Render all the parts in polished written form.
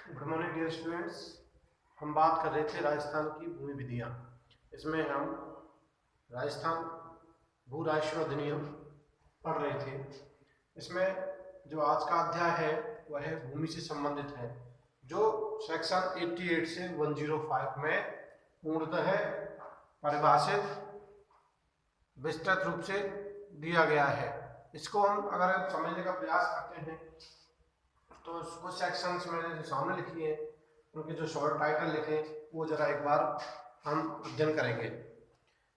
Good morning dear students. हम बात कर रहे थे राजस्थान की भूमि विधियाँ। इसमें हम राजस्थान भू राजस्व अधिनियम पढ़ रहे थे। इसमें जो आज का अध्याय है वह है भूमि से संबंधित है, जो सेक्शन 88 से 105 में पूर्णतः परिभाषित विस्तृत रूप से दिया गया है। इसको हम अगर समझने का प्रयास करते हैं तो कुछ सेक्शंस मैंने जो सामने लिखी है उनके जो शॉर्ट टाइटल लिखे वो जरा एक बार हम अध्ययन करेंगे।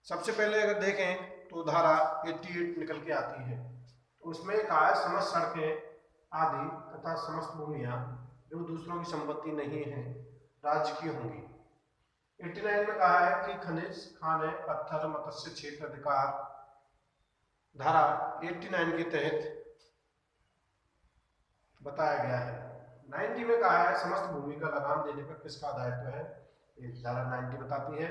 सबसे पहले अगर देखें तो धारा 88 निकल के आती है, तो उसमें कहा है समस्त सड़कें आदि तथा समस्त भूमियां जो दूसरों की संपत्ति नहीं है राज्य की होंगी। 89 में कहा है कि खनिज, खाने, पत्थर, मत्स्य क्षेत्र अधिकार धारा 89 के तहत बताया गया है। 90 में कहा है समस्त भूमि का लगान देने पर किसका दायित्व है, ये धारा 90 बताती है।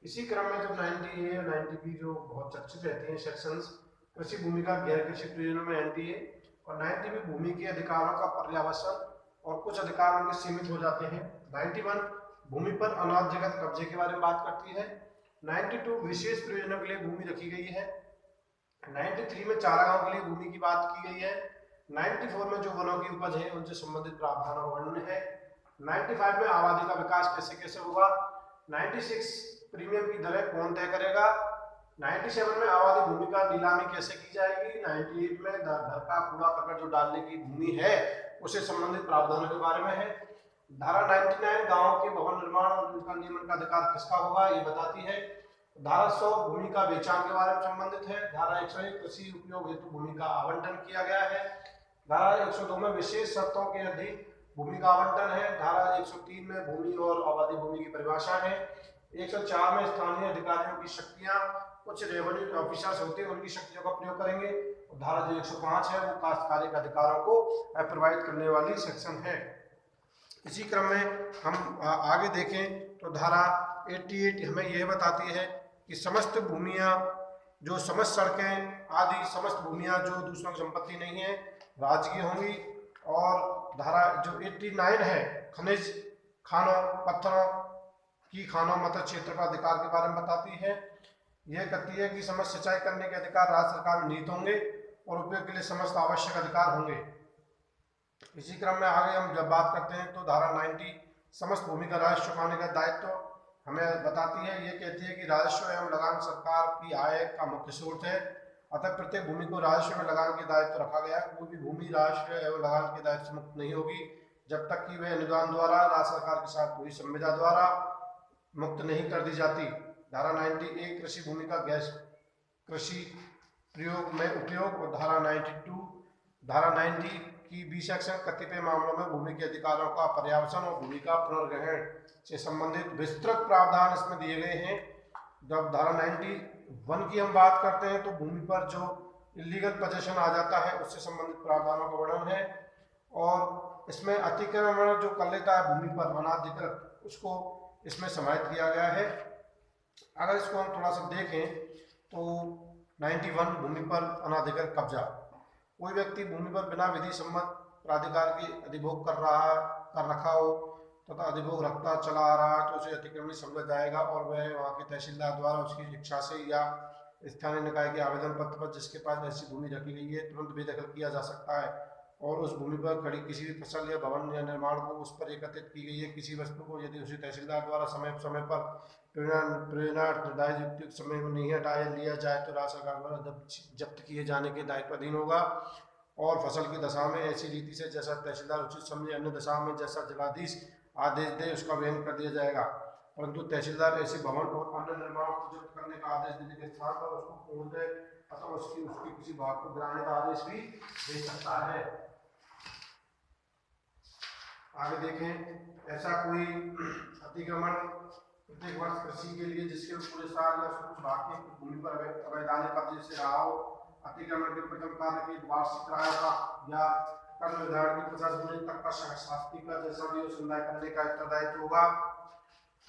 इसी क्रम में जब 90A और 90B जो बहुत चर्चित रहते हैं सेक्शंस, कृषि भूमि का गैर कृषि प्रयोजनों में NDA और 90B भूमि के अधिकारों का पर्यावसन और कुछ अधिकार उनके सीमित हो जाते हैं। 91 भूमि पर अनाधिकृत कब्जे के बारे में बात करती है। 92 विशेष प्रयोजनों के लिए भूमि रखी गई है। 93 में चारागाहों के लिए भूमि की बात की गई है। 94 में जो वनों की उपज है उनसे संबंधित प्रावधानों का वर्णन है। 95 में आबादी का विकास कैसे कैसे होगा। 96 प्रीमियम की दरें कौन तय करेगा। 97 में आबादी भूमि का नीलामी कैसे की जाएगी। 98 में घर का कूड़ा करकट जो डालने की भूमि है उससे संबंधित प्रावधानों के बारे में है। धारा 99 गाँव के भवन निर्माण और उनका नियमन का अधिकार किसका होगा ये बताती है। धारा 100 भूमि का बेचान के बारे में संबंधित है। धारा 101 कृषि उपयोग हेतु भूमि का आवंटन किया गया है। धारा 102 में विशेष शर्तों के अधीन भूमि का आवंटन है। धारा 103 में भूमि और आबादी भूमि की परिभाषा है। 104 में स्थानीय अधिकारियों की शक्तियां, कुछ रेवेन्यू ऑफिसर्स होते हैं उनकी शक्तियों का प्रयोग करेंगे। और धारा जो 105 है वो काश्तकारी के अधिकारों को प्रोवाइड करने वाली सेक्शन है। इसी क्रम में हम आगे देखें तो धारा 88 हमें यह बताती है कि समस्त भूमियां जो समस्त सड़कें आदि समस्त भूमियां जो दूसरों की संपत्ति नहीं है राज्य की होंगी। और धारा जो 89 है खनिज, खानों, पत्थरों की खानों मत्स्य क्षेत्र का अधिकार के बारे में बताती है। यह कहती है कि समस्त सिंचाई करने के अधिकार राज्य सरकार में निहित होंगे और उपयोग के लिए समस्त आवश्यक अधिकार होंगे। इसी क्रम में आगे हम जब बात करते हैं तो धारा 90 समस्त भूमि का राजस्व चुकाने का दायित्व हमें बताती है। ये कहती है कि राजस्व एवं लगान सरकार की आय का मुख्य स्रोत है, अतः प्रत्येक भूमि को राजस्व में लगान के दायित्व रखा गया है। कोई भी भूमि राजस्व एवं लगान के दायित्व से मुक्त नहीं होगी जब तक कि वह अनुदान द्वारा राज्य सरकार के साथ हुई संविदा द्वारा मुक्त नहीं कर दी जाती। धारा 91 कृषि भूमि का गैर कृषि प्रयोग में उपयोग और धारा 92 धारा 90 की बी सेक्शन कतिपय मामलों में भूमि के अधिकारों का पर्यावसन और भूमि का पुनर्ग्रहण से संबंधित विस्तृत प्रावधान इसमें दिए गए हैं। जब धारा 91 की हम बात करते हैं तो भूमि पर जो इलीगल पोजेशन आ जाता है उससे संबंधित प्रावधानों का वर्णन है। और इसमें अतिक्रमण जो कर लेता है भूमि पर अनाधिकृत उसको इसमें समाहित किया गया है। अगर इसको हम थोड़ा सा देखें तो 91 भूमि पर अनाधिकृत कब्जा, कोई व्यक्ति भूमि पर बिना विधि सम्मत प्राधिकार की अधिभोग कर रखा हो तथा अधिभोग रखता चला आ रहा है तो उसे अतिक्रमण समझा जाएगा और वह वहाँ के तहसीलदार द्वारा उसकी इच्छा से या स्थानीय निकाय के आवेदन पत्र पर जिसके पास ऐसी भूमि रखी गई है तुरंत बेदखल किया जा सकता है और उस भूमि पर खड़ी किसी भी फसल या भवन या निर्माण को उस पर एकत्रित की गई है किसी वस्तु को यदि उसी तहसीलदार द्वारा समय समय पर प्रेरणार्थ निर्धारित युक्ति समय में नहीं हटाया लिया जाए तो राज्य सरकार द्वारा जब्त किए जाने के दायित्वाधीन होगा। और फसल की दशा में ऐसी रीति से जैसा तहसीलदार उचित समझे अन्य दशा में जैसा जिलाधीश आदेश दे उसका वहन कर दिया जाएगा, परंतु तहसीलदार ऐसे भवन और अन्य निर्माण को जब्त करने का आदेश देने के स्थान पर उसको पूर्णतः अथवा उसके किसी भाग को गिराने का आदेश भी दे सकता है। आगे देखें, ऐसा कोई अतिक्रमण प्रत्येक वर्ष कृषि के लिए जिसके पूरे साल या कुछ भाग की भूमि पर अवैधानिक कब्जे से रहा हो, अतिक्रमण के प्रथम कार्य की वार्षिक राय का या कर निर्धारण की 50 गुने तक का शास्ति का जैसा भी संदाय करने का उत्तरदायित्व होगा।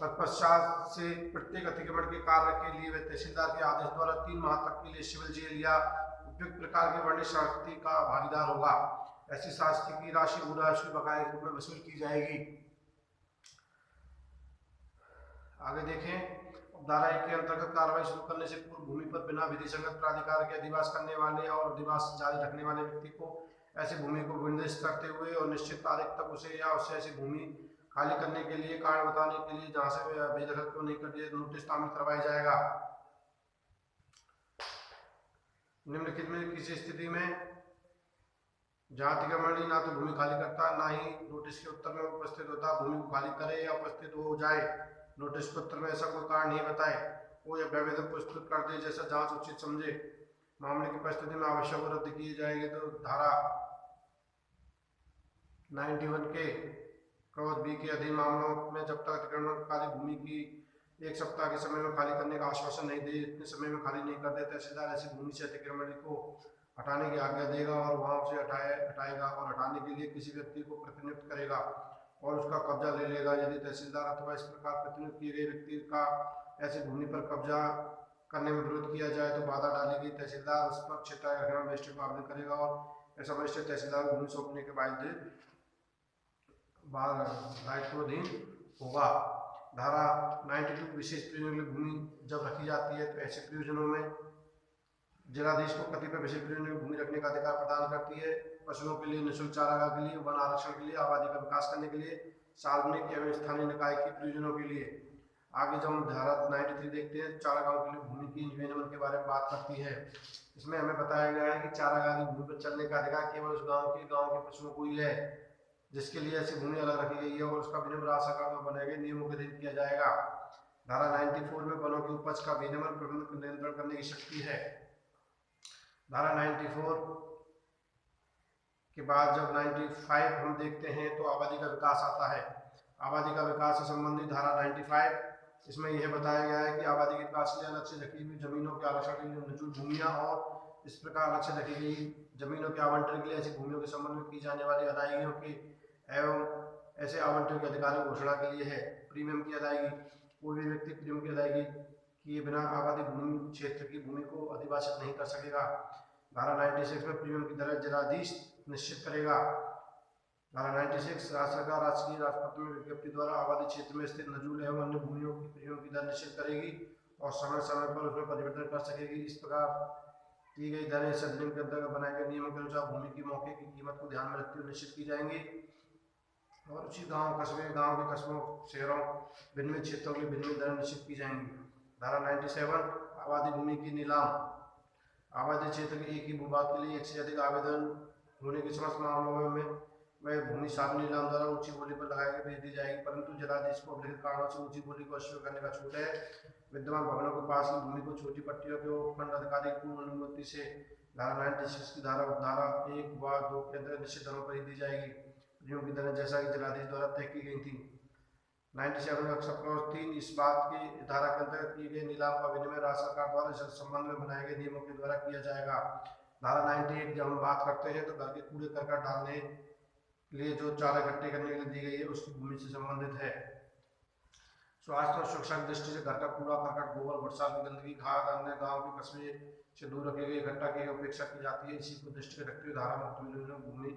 तत्पश्चात से प्रत्येक अतिक्रमण के कार्य के लिए वे तहसीलदार के आदेश द्वारा 3 माह तक के लिए सिविल जेल या उपयुक्त प्रकार के वर्णित शास्ति का भागीदार होगा। ऐसी शास्ति की राशि भू राजस्व बकाये रूप में वसूल की जाएगी। आगे देखें, धारा 1 के अंतर्गत कार्रवाई शुरू करने से पूर्व भूमि पर बिना विधि संगत प्राधिकार के अधिवास करने वाले और अधिवास जारी रखने वाले व्यक्ति को ऐसी भूमि को विनिर्दिष्ट करते हुए और निश्चित तारीख तक उसे या उससे ऐसी भूमि खाली करने के लिए कारण बताने के लिए जहां से बेदखल क्यों नहीं कर दिए नोटिस तामील करवाया जाएगा। निम्नलिखित में किसी स्थिति में जहां अतिक्रमणी ना तो भूमि खाली करता ना ही नोटिस के उत्तर में उपस्थित होता, भूमि को खाली करे या उपस्थित हो जाए, नोटिस के उत्तर में ऐसा कोई कारण नहीं बताए, वो या आवेदन प्रस्तुत कर दे जैसा जांच उचित समझे, मामले की परिस्थिति में आवश्यक रद्द किए जाएगी। तो धारा 91 के क्लॉज बी के अधीन मामलों में जब तक अतिक्रमणकारी भूमि की 1 सप्ताह के समय में खाली करने का आश्वासन नहीं दे, इतने समय में खाली नहीं कर दे, तहसीलदार ऐसी भूमि से अतिक्रमणी को हटाने की आज्ञा देगा और वहां उसे हटाएगा और हटाने के लिए किसी व्यक्ति को प्रतिनियुक्त करेगा और उसका कब्जा ले लेगा। यदि तहसीलदार अथवा इस प्रकार प्रतिनियुक्त किए गए व्यक्ति का ऐसी भूमि पर कब्जा करने में विरोध किया जाए तो बाधा डालेगी। तहसीलदार उस पर क्षेत्र मजिस्ट्रेट को आवेदन करेगा और ऐसा मजिस्ट्रेट तहसीलदार भूमि सौंपने के दायित्वाधीन होगा। धारा 92 विशेष प्रयोजनों के लिए भूमि जब रखी जाती है तो ऐसे प्रयोजनों में जिलाधीश को कतिपय विशेष प्रयोजनों में भूमि रखने का अधिकार प्रदान करती है। पशुओं के लिए, निःशुल्क चारागाह के लिए, वन आरक्षण के लिए, आबादी का विकास करने के लिए, सार्वजनिक एवं स्थानीय निकाय के प्रयोजनों के लिए। आगे जब हम धारा 93 देखते हैं, चारागाहों के लिए भूमि की विनियमन के बारे में बात करती है। इसमें हमें बताया गया है कि चारागाह की भूमि पर चलने का अधिकार केवल उस गाँव के पशुओं को ही है जिसके लिए ऐसी भूमि अलग रखी गई है और उसका विनियमन राज्य सरकार द्वारा बनाए गए नियमों के अधीन किया जाएगा। धारा 94 में वनों की उपज का विनियमन प्रबंधन नियंत्रण करने की शक्ति है। धारा 94 के बाद जब 95 हम देखते हैं तो आबादी का विकास आता है। आबादी का विकास से संबंधित धारा 95, इसमें यह बताया गया है कि आबादी के विकास के लिए अलग से रखी हुई जमीनों के आरक्षण के लिए निचुल भूमियां और इस प्रकार अलग से रखी गई जमीनों के आवंटन के लिए ऐसी भूमियों के संबंध में की जाने वाली अदायगियों की एवं ऐसे आवंटन के अधिकार की घोषणा के लिए है। प्रीमियम की अदायगी, कोई भी व्यक्ति प्रीमियम की अदायगी किए बिना आबादी भूमि क्षेत्र की भूमि को अधिवासित नहीं कर सकेगा। धारा 96 में प्रीमियम की दर जिलाधीश निश्चित करेगा। धारा 96 राज्य सरकार राजकीय राजपत्र में विज्ञप्ति द्वारा आबादी क्षेत्र में स्थित नजूल एवं अन्य भूमियों की प्रीमियम की दर निश्चित करेगी और समय समय पर उसमें परिवर्तन कर सकेगी। इस प्रकार की गई दरें इस अधिनियम के अंतर्गत बनाए गए नियमों के अनुसार भूमि की मौके की कीमत को ध्यान में रखते हुए निश्चित की जाएंगी और उसी गाँव के कस्बों, शहरों, भिन्न क्षेत्रों के लिए भिन्न दरें निश्चित की जाएंगी। धारा 97 आबादी भूमि की नीलाम। आबादी क्षेत्र के एक ही भूभाग के लिए एक से अधिक आवेदन होने के समस्त मामलों में वह भूमि सार्वजनिक नीलाम द्वारा ऊंची बोली पर लगाकर बेच दी जाएगी, परंतु जिलाधीश को अभिलिखित कारणों से ऊंची बोली को अस्वीकार करने का छूट है। विद्यमान भवनों के पास की भूमि को छोटी पट्टियों के उपखंड अधिकारी की पूर्व अनुमति से धारा 96 की धारा 1 व 2 के अंतर्गत निश्चित दरों पर ही दी जाएगी, जो की दरें जैसा कि जिलाधीश द्वारा तय की गई थी। 97 3 इस बात की धारा के अंतर्गत किए गए नीलाम का विनिमय राज्य सरकार द्वारा इस संबंध में बनाए गए नियमों के द्वारा किया जाएगा। धारा 98 जब हम बात करते हैं तो घर के कूड़े करकट डालने के लिए जो चारा इकट्ठे करने के लिए दी गई है उसकी भूमि से संबंधित है। स्वास्थ्य और सुरक्षा की दृष्टि से घर का कूड़ा करकट, गोबर, बरसात की गंदगी, खाद अन्य गाँव के कस्बे से दूर रखे गए इकट्ठा की अपेक्षा की जाती है। इसी को दृष्टि में रखते हुए धारा मुक्त भूमि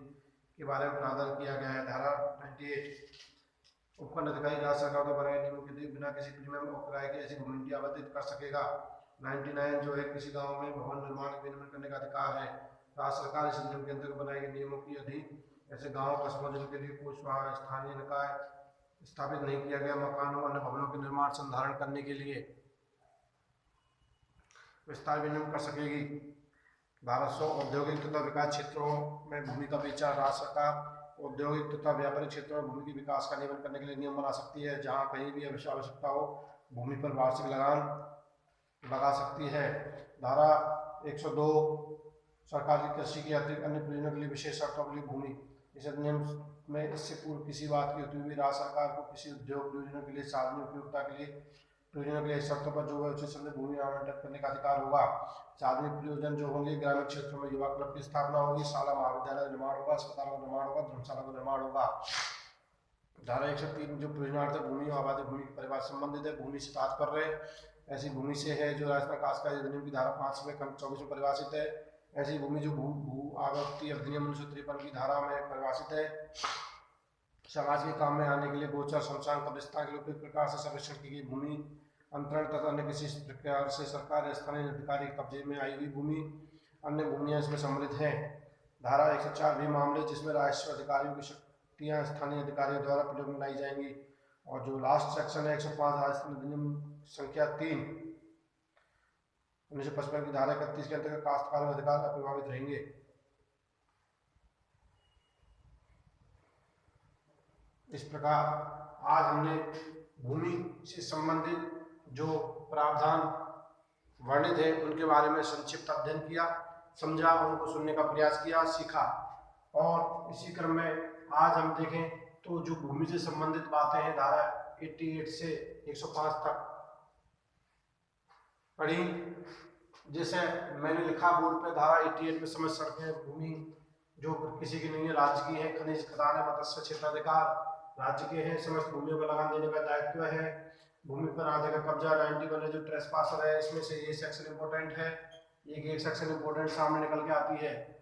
के बारे में प्रावधान किया गया है। धारा 98 उपखंड अधिकारी राज्य सरकार द्वारा बनाए नियमों के बिना किसी प्रीमियम और किराए की ऐसी भूमि की आवंटित कर सकेगा। 99 जो है किसी गांव में भवन निर्माण विनियमन करने का अधिकार है। राज्य सरकार इस नियम के अंतर्गत बनाए गए नियमों के अधीन ऐसे गाँव कस्बों जिनके लिए कोई स्थानीय निकाय स्थापित नहीं किया गया मकानों अन्य भवनों के निर्माण संधारण करने के लिए विस्तार विनियमन कर सकेगी। धारा 100 औद्योगिक तथा विकास क्षेत्रों में भूमि का बेचा राज्य सरकार औद्योगिक तथा व्यापारिक क्षेत्रों में भूमि के विकास का नियमन करने के लिए नियम बना सकती है। जहां कहीं भी आवश्यकता हो भूमि पर वार्षिक लगान लगा सकती है। धारा 102 सरकार की कृषि के अतिरिक्त अन्य प्रयोजनों के लिए विशेष शर्तों के लिए भूमि। इस अधिनियम में इससे पूर्व किसी बात की होती हुई राज्य सरकार को किसी उद्योग प्रयोजनों के लिए सार्वजनिक उपयोगिता के लिए प्रयोजनों के लिए शर्तों पर जो है उचित समय भूमि आवंटन करने का अधिकार होगा। सार्वजनिक प्रयोजन जो होंगे ग्रामीण क्षेत्रों में युवा क्लब की स्थापना होगी, शाला महाविद्यालय का निर्माण होगा, अस्पताल का निर्माण होगा, धर्मशाला का निर्माण होगा। धारा 103 जो प्रयोजनार्थ भूमि और आबादी भूमि के परिवार संबंधित है। भूमि से तात्पर्य ऐसी भूमि से है जो राजस्थान कास्ट का अधिनियम की धारा 5 में खंड 24 में परिभाषित है। ऐसी भूमि जो भू आवर्ती अधिनियम 1953 की धारा में परिभाषित है। समाज के काम में आने के लिए गोचर, शमशान, कब्रिस्तान के लिए उपयुक्त प्रकार से सर्वेक्षण की गई भूमि, अंतरण तथा अन्य किसी प्रकार से सरकार या स्थानीय अधिकारी कब्जे में आई हुई भूमि, अन्य भूमियां इसमें सम्मिलित हैं। धारा 104 भी मामले जिसमें राजस्व अधिकारियों की शक्तियां स्थानीय अधिकारियों द्वारा प्रयोग में लाई जाएंगी। और जो लास्ट सेक्शन है 105 राजस्थान अधिनियम संख्या 3 1955 की धारा 31 के अंतर्गत काश्तकारों के अधिकार अप्रभावित रहेंगे। इस प्रकार आज हमने भूमि से संबंधित जो प्रावधान वर्णित है उनके बारे में संक्षिप्त अध्ययन किया, समझा, उनको सुनने का प्रयास किया, सीखा। और इसी क्रम में आज हम देखें तो जो भूमि से संबंधित बातें हैं धारा 88 से 105 तक पढ़ी। जैसे मैंने लिखा बोर्ड पे, धारा 88 में समझ सकते हैं भूमि जो किसी की नहीं है, राज्य की है। खनिज, खदान, मत्स्य क्षेत्राधिकार राज्य के हैं। समस्त भूमियों को लगान देने का दायित्व है। भूमि पर आधे का कब्जा 91 है जो ट्रेसपासर है, इसमें से ये सेक्शन इंपॉर्टेंट है। एक सेक्शन इंपॉर्टेंट सामने निकल के आती है।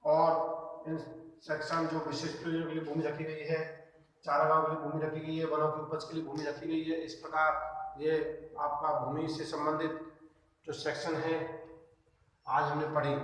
और इन सेक्शन जो विशिष्ट प्रयोजनों के लिए भूमि रखी गई है, चारागाहों के लिए भूमि रखी गई है, वनों की उपज के लिए भूमि रखी गई है। इस प्रकार ये आपका भूमि से संबंधित जो सेक्शन है आज हमने पढ़ी।